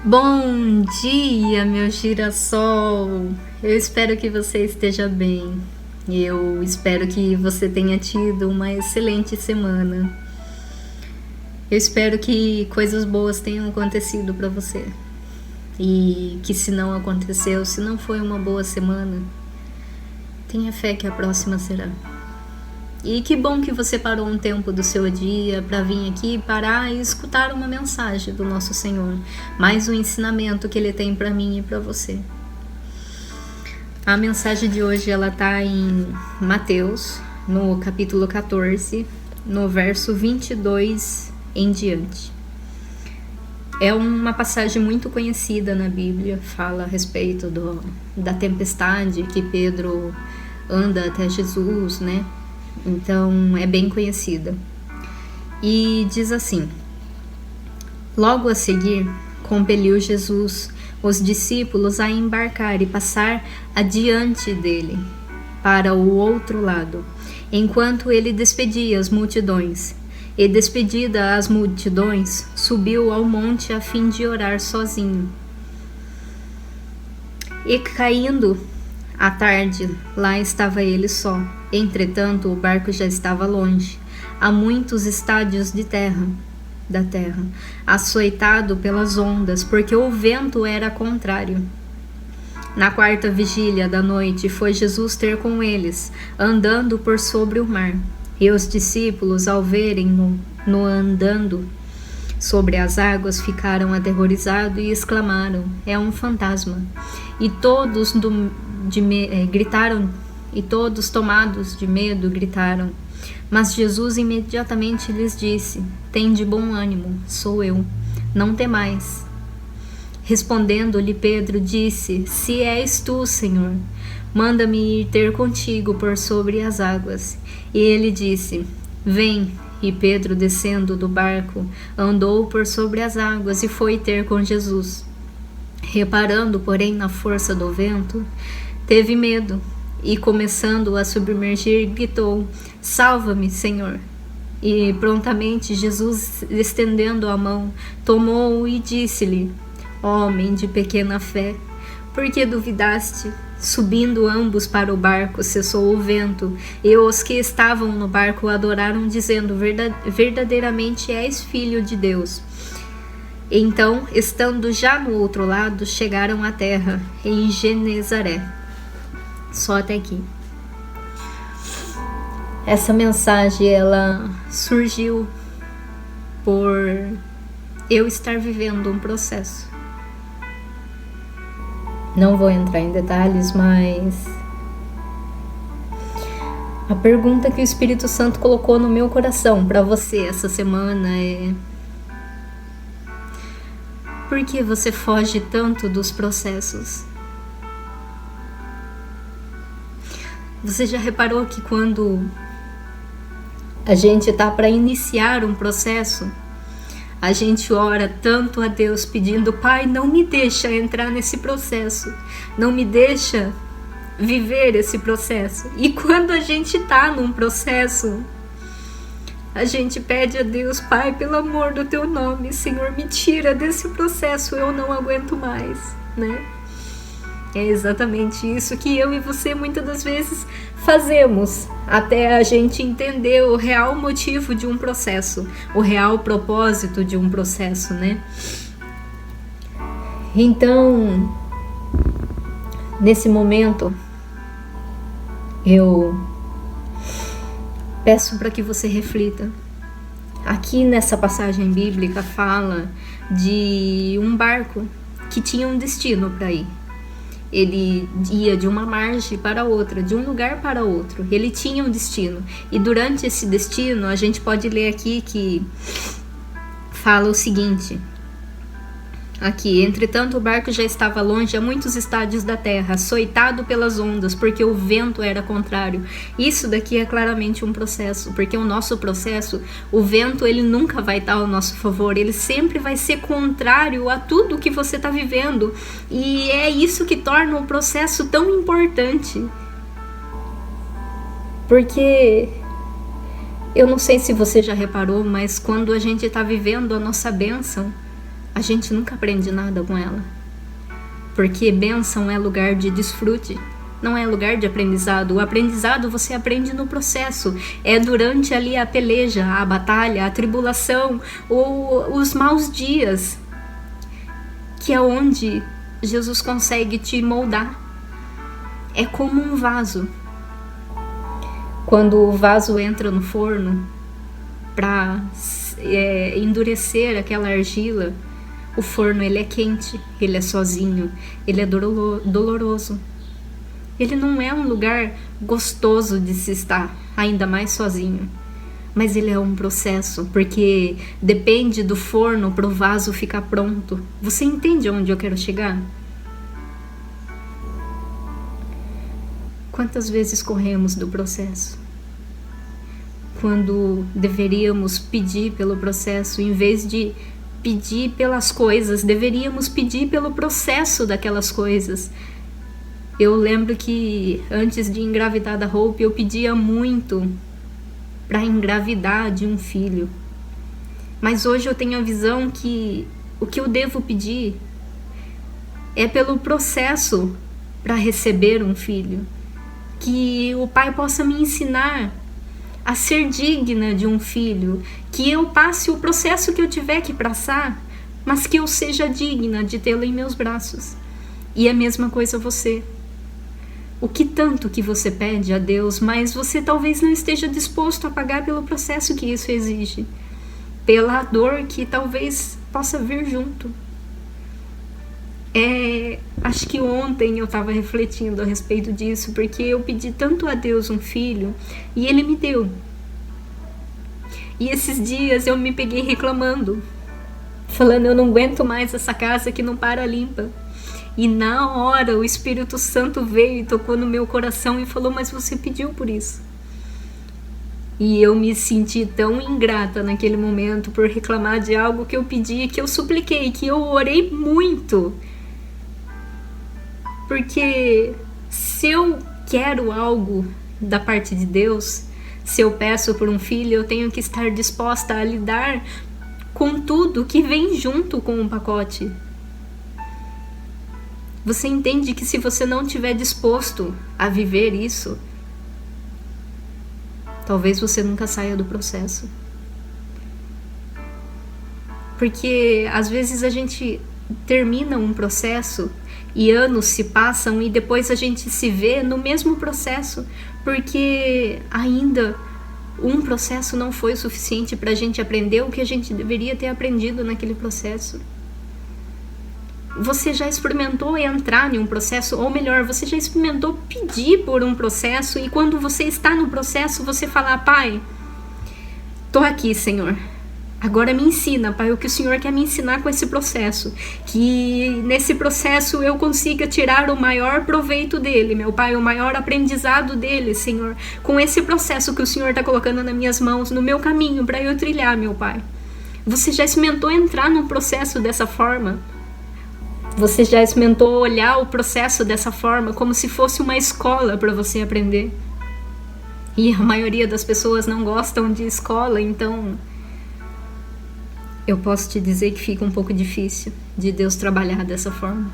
Bom dia, meu girassol! Eu espero que você esteja bem. Eu espero que você tenha tido uma excelente semana. Eu espero que coisas boas tenham acontecido para você. E que se não aconteceu, se não foi uma boa semana, tenha fé que a próxima será. E que bom que você parou um tempo do seu dia para vir aqui parar e escutar uma mensagem do nosso Senhor, mais um ensinamento que Ele tem para mim e para você. A mensagem de hoje ela está em Mateus, no capítulo 14, no verso 22 em diante. É uma passagem muito conhecida na Bíblia, fala a respeito da tempestade que Pedro anda até Jesus, né? Então é bem conhecida. E diz assim: logo a seguir, compeliu Jesus os discípulos a embarcar e passar adiante dele para o outro lado, enquanto ele despedia as multidões. E despedida as multidões, subiu ao monte a fim de orar sozinho. E caindo à tarde, lá estava ele só. Entretanto, o barco já estava longe, a muitos estádios da terra, açoitado pelas ondas, porque o vento era contrário. Na quarta vigília da noite, foi Jesus ter com eles, andando por sobre o mar. E os discípulos, ao verem-no andando sobre as águas, ficaram aterrorizados e exclamaram: é um fantasma. E todos gritaram. E todos, tomados de medo, gritaram. Mas Jesus imediatamente lhes disse: tende bom ânimo, sou eu, não temais. Respondendo-lhe Pedro, disse: se és tu, Senhor, manda-me ir ter contigo por sobre as águas. E ele disse: vem. E Pedro, descendo do barco, andou por sobre as águas e foi ter com Jesus. Reparando, porém, na força do vento, teve medo. E começando a submergir, gritou: salva-me, Senhor. E prontamente Jesus, estendendo a mão, tomou-o e disse-lhe: homem de pequena fé, por que duvidaste? Subindo ambos para o barco, cessou o vento, e os que estavam no barco o adoraram, dizendo: verdadeiramente és filho de Deus. Então, estando já no outro lado, chegaram à terra, em Genezaré. Só até aqui. Essa mensagem ela surgiu por eu estar vivendo um processo. Não vou entrar em detalhes, mas a pergunta que o Espírito Santo colocou no meu coração para você essa semana é: por que você foge tanto dos processos? Você já reparou que quando a gente está para iniciar um processo, a gente ora tanto a Deus pedindo: Pai, não me deixa entrar nesse processo, não me deixa viver esse processo. E quando a gente está num processo, a gente pede a Deus: Pai, pelo amor do teu nome, Senhor, me tira desse processo, eu não aguento mais, né? É exatamente isso que eu e você muitas das vezes fazemos, até a gente entender o real motivo de um processo, o real propósito de um processo, né? Então, nesse momento, eu peço para que você reflita. Aqui nessa passagem bíblica fala de um barco que tinha um destino para ir. Ele ia de uma margem para outra, de um lugar para outro. Ele tinha um destino. E durante esse destino, a gente pode ler aqui que fala o seguinte. Aqui: entretanto, o barco já estava longe a muitos estádios da terra, açoitado pelas ondas, porque o vento era contrário. Isso daqui é claramente um processo, porque o nosso processo, o vento, ele nunca vai estar ao nosso favor, ele sempre vai ser contrário a tudo que você está vivendo. E é isso que torna o processo tão importante. Porque eu não sei se você já reparou, mas quando a gente está vivendo a nossa bênção, a gente nunca aprende nada com ela. Porque bênção é lugar de desfrute, não é lugar de aprendizado. O aprendizado você aprende no processo. É durante ali a peleja, a batalha, a tribulação, ou os maus dias, que é onde Jesus consegue te moldar. É como um vaso. Quando o vaso entra no forno para endurecer aquela argila, o forno ele é quente, ele é sozinho, ele é doloroso. Ele não é um lugar gostoso de se estar, ainda mais sozinho. Mas ele é um processo, porque depende do forno para o vaso ficar pronto. Você entende onde eu quero chegar? Quantas vezes corremos do processo? Quando deveríamos pedir pelo processo, em vez de pedir pelas coisas, deveríamos pedir pelo processo daquelas coisas. Eu lembro que antes de engravidar da Hope, eu pedia muito para engravidar de um filho. Mas hoje eu tenho a visão que o que eu devo pedir é pelo processo para receber um filho. Que o pai possa me ensinar a ser digna de um filho, que eu passe o processo que eu tiver que passar, mas que eu seja digna de tê-lo em meus braços. E a mesma coisa você. O que tanto que você pede a Deus, mas você talvez não esteja disposto a pagar pelo processo que isso exige, pela dor que talvez possa vir junto. Acho que ontem eu estava refletindo a respeito disso, porque eu pedi tanto a Deus um filho e Ele me deu. E esses dias eu me peguei reclamando, falando: eu não aguento mais essa casa que não para limpa. E na hora o Espírito Santo veio e tocou no meu coração e falou: mas você pediu por isso. E eu me senti tão ingrata naquele momento por reclamar de algo que eu pedi, que eu supliquei, que eu orei muito. Porque se eu quero algo da parte de Deus, se eu peço por um filho, eu tenho que estar disposta a lidar com tudo que vem junto com o pacote. Você entende que se você não estiver disposto a viver isso, talvez você nunca saia do processo. Porque às vezes a gente termina um processo e anos se passam e depois a gente se vê no mesmo processo, porque ainda um processo não foi suficiente para a gente aprender o que a gente deveria ter aprendido naquele processo. Você já experimentou entrar em um processo, ou melhor, você já experimentou pedir por um processo, e quando você está no processo, você fala: pai, tô aqui, Senhor. Agora me ensina, pai, o que o Senhor quer me ensinar com esse processo. Que nesse processo eu consiga tirar o maior proveito dele, meu pai, o maior aprendizado dele, Senhor. Com esse processo que o Senhor está colocando nas minhas mãos, no meu caminho, para eu trilhar, meu pai. Você já experimentou entrar num processo dessa forma? Você já experimentou olhar o processo dessa forma, como se fosse uma escola para você aprender? E a maioria das pessoas não gostam de escola, então eu posso te dizer que fica um pouco difícil de Deus trabalhar dessa forma.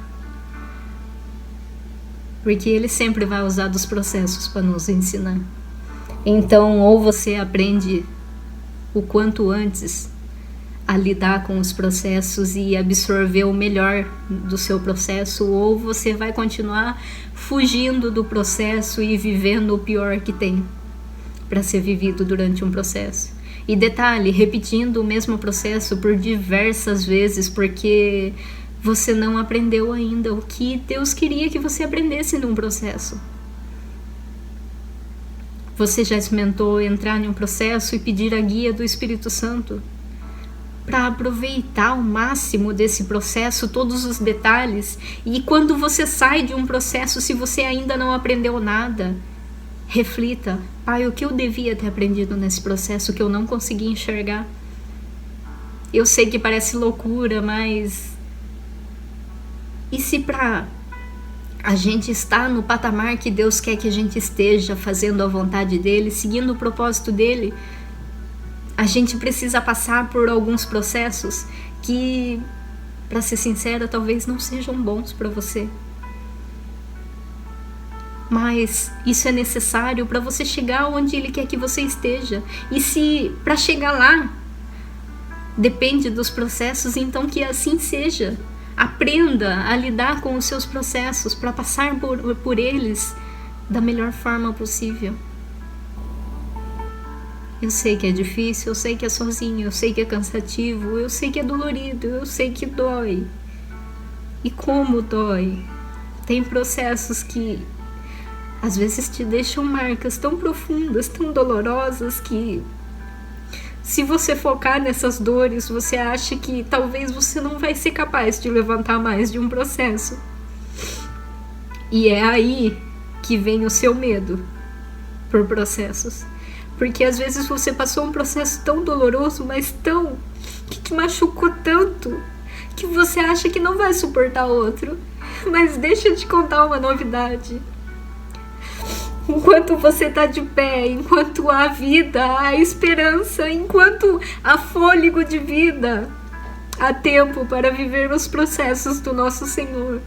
Porque Ele sempre vai usar dos processos para nos ensinar. Então, ou você aprende o quanto antes a lidar com os processos e absorver o melhor do seu processo, ou você vai continuar fugindo do processo e vivendo o pior que tem para ser vivido durante um processo. E detalhe, repetindo o mesmo processo por diversas vezes, porque você não aprendeu ainda o que Deus queria que você aprendesse num processo. Você já experimentou entrar em um processo e pedir a guia do Espírito Santo para aproveitar ao máximo desse processo, todos os detalhes? E quando você sai de um processo, se você ainda não aprendeu nada, reflita: pai, o que eu devia ter aprendido nesse processo que eu não consegui enxergar? Eu sei que parece loucura, mas e se para a gente estar no patamar que Deus quer que a gente esteja, fazendo a vontade dele, seguindo o propósito dele, a gente precisa passar por alguns processos que para ser sincera, talvez não sejam bons para você. Mas isso é necessário para você chegar onde Ele quer que você esteja. E se para chegar lá depende dos processos, então que assim seja. Aprenda a lidar com os seus processos para passar por eles da melhor forma possível. Eu sei que é difícil, eu sei que é sozinho, eu sei que é cansativo, eu sei que é dolorido, eu sei que dói. E como dói. Tem processos que às vezes te deixam marcas tão profundas, tão dolorosas, que se você focar nessas dores, você acha que talvez você não vai ser capaz de levantar mais de um processo. E é aí que vem o seu medo por processos. Porque às vezes você passou um processo tão doloroso, mas tão... que te machucou tanto, que você acha que não vai suportar outro. Mas deixa eu te contar uma novidade. Enquanto você está de pé, enquanto há vida, há esperança, enquanto há fôlego de vida, há tempo para viver os processos do nosso Senhor.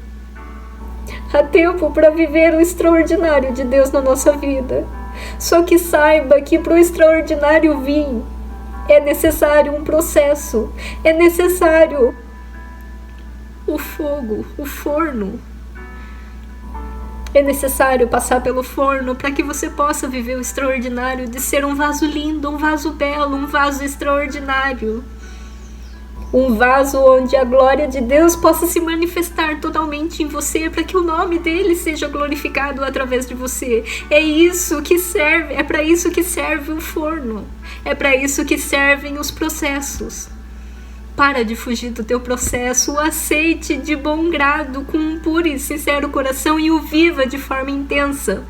Há tempo para viver o extraordinário de Deus na nossa vida. Só que saiba que para o extraordinário vir, é necessário um processo, é necessário o fogo, o forno. É necessário passar pelo forno para que você possa viver o extraordinário de ser um vaso lindo, um vaso belo, um vaso extraordinário. Um vaso onde a glória de Deus possa se manifestar totalmente em você, para que o nome dele seja glorificado através de você. É isso que serve, é para isso que serve o forno. É para isso que servem os processos. Para de fugir do teu processo, o aceite de bom grado, com um puro e sincero coração, e o viva de forma intensa.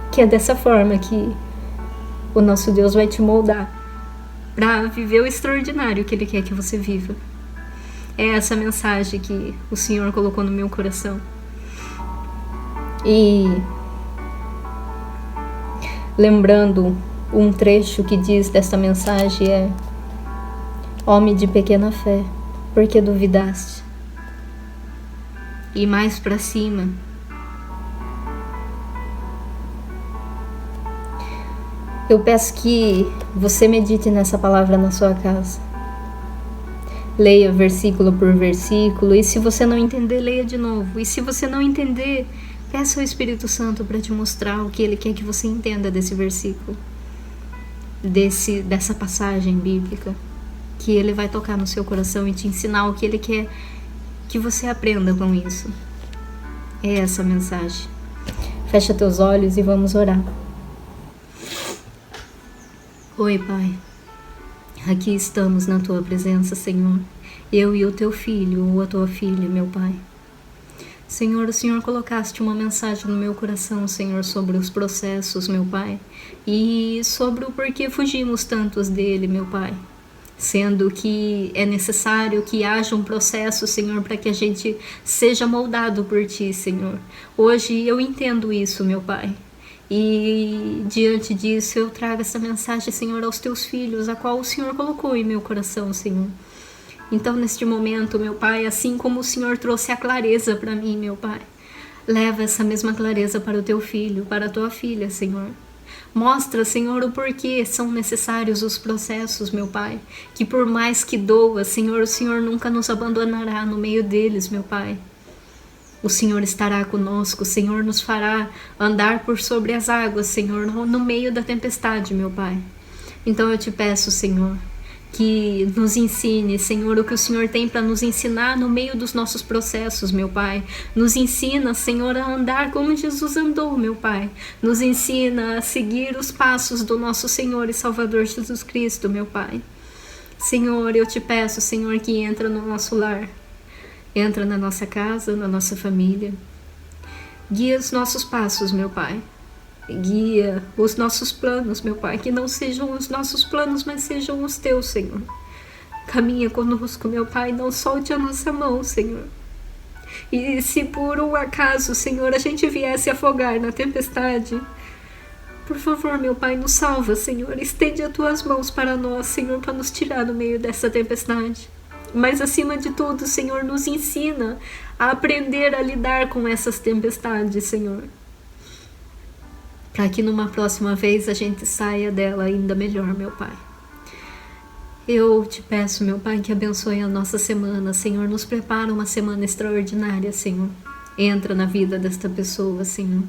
Que é dessa forma que o nosso Deus vai te moldar para viver o extraordinário que Ele quer que você viva. É essa mensagem que o Senhor colocou no meu coração. E lembrando um trecho que diz desta mensagem é: homem de pequena fé, por que duvidaste? E mais para cima, eu peço que você medite nessa palavra na sua casa. Leia versículo por versículo, e se você não entender, leia de novo. E se você não entender, peça ao Espírito Santo para te mostrar o que Ele quer que você entenda desse versículo, dessa passagem bíblica, que Ele vai tocar no seu coração e te ensinar o que Ele quer que você aprenda com isso. É essa a mensagem. Fecha teus olhos e vamos orar. Oi, Pai. Aqui estamos na Tua presença, Senhor. Eu e o Teu filho ou a Tua filha, meu Pai. Senhor, o Senhor colocaste uma mensagem no meu coração, Senhor, sobre os processos, meu Pai, e sobre o porquê fugimos tantos dele, meu Pai. Sendo que é necessário que haja um processo, Senhor, para que a gente seja moldado por Ti, Senhor. Hoje eu entendo isso, meu Pai. E diante disso eu trago essa mensagem, Senhor, aos Teus filhos, a qual o Senhor colocou em meu coração, Senhor. Então, neste momento, meu Pai, assim como o Senhor trouxe a clareza para mim, meu Pai, leva essa mesma clareza para o Teu filho, para a Tua filha, Senhor. Mostra, Senhor, o porquê são necessários os processos, meu Pai, que por mais que doa, Senhor, o Senhor nunca nos abandonará no meio deles, meu Pai. O Senhor estará conosco, o Senhor nos fará andar por sobre as águas, Senhor, no meio da tempestade, meu Pai. Então eu te peço, Senhor, que nos ensine, Senhor, o que o Senhor tem para nos ensinar no meio dos nossos processos, meu Pai. Nos ensina, Senhor, a andar como Jesus andou, meu Pai. Nos ensina a seguir os passos do nosso Senhor e Salvador Jesus Cristo, meu Pai. Senhor, eu te peço, Senhor, que entra no nosso lar. Entra na nossa casa, na nossa família. Guia os nossos passos, meu Pai. Guia os nossos planos, meu Pai. Que não sejam os nossos planos, mas sejam os Teus, Senhor. Caminha conosco, meu Pai. Não solte a nossa mão, Senhor. E se por um acaso, Senhor, a gente viesse afogar na tempestade, por favor, meu Pai, nos salva, Senhor. Estende as Tuas mãos para nós, Senhor, para nos tirar do meio dessa tempestade. Mas acima de tudo, Senhor, nos ensina a aprender a lidar com essas tempestades, Senhor, para que numa próxima vez a gente saia dela ainda melhor, meu Pai. Eu te peço, meu Pai, que abençoe a nossa semana, Senhor, nos prepara uma semana extraordinária, Senhor. Entra na vida desta pessoa, Senhor,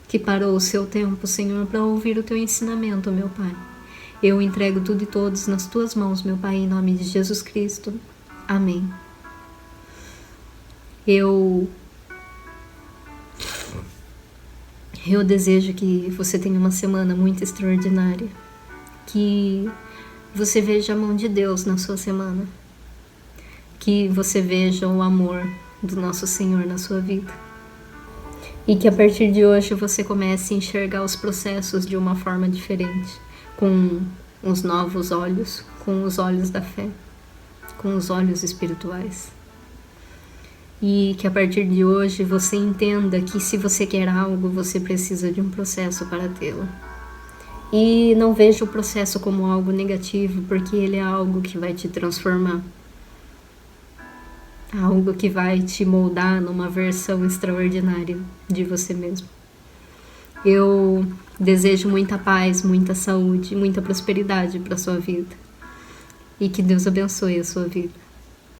que parou o seu tempo, Senhor, para ouvir o teu ensinamento, meu Pai. Eu entrego tudo e todos nas tuas mãos, meu Pai, em nome de Jesus Cristo. Amém. Eu desejo que você tenha uma semana muito extraordinária, que você veja a mão de Deus na sua semana, que você veja o amor do nosso Senhor na sua vida, e que a partir de hoje você comece a enxergar os processos de uma forma diferente, com os novos olhos, com os olhos da fé, com os olhos espirituais. E que a partir de hoje você entenda que se você quer algo, você precisa de um processo para tê-lo. E não veja o processo como algo negativo, porque ele é algo que vai te transformar. Algo que vai te moldar numa versão extraordinária de você mesmo. Eu desejo muita paz, muita saúde, muita prosperidade para a sua vida. E que Deus abençoe a sua vida.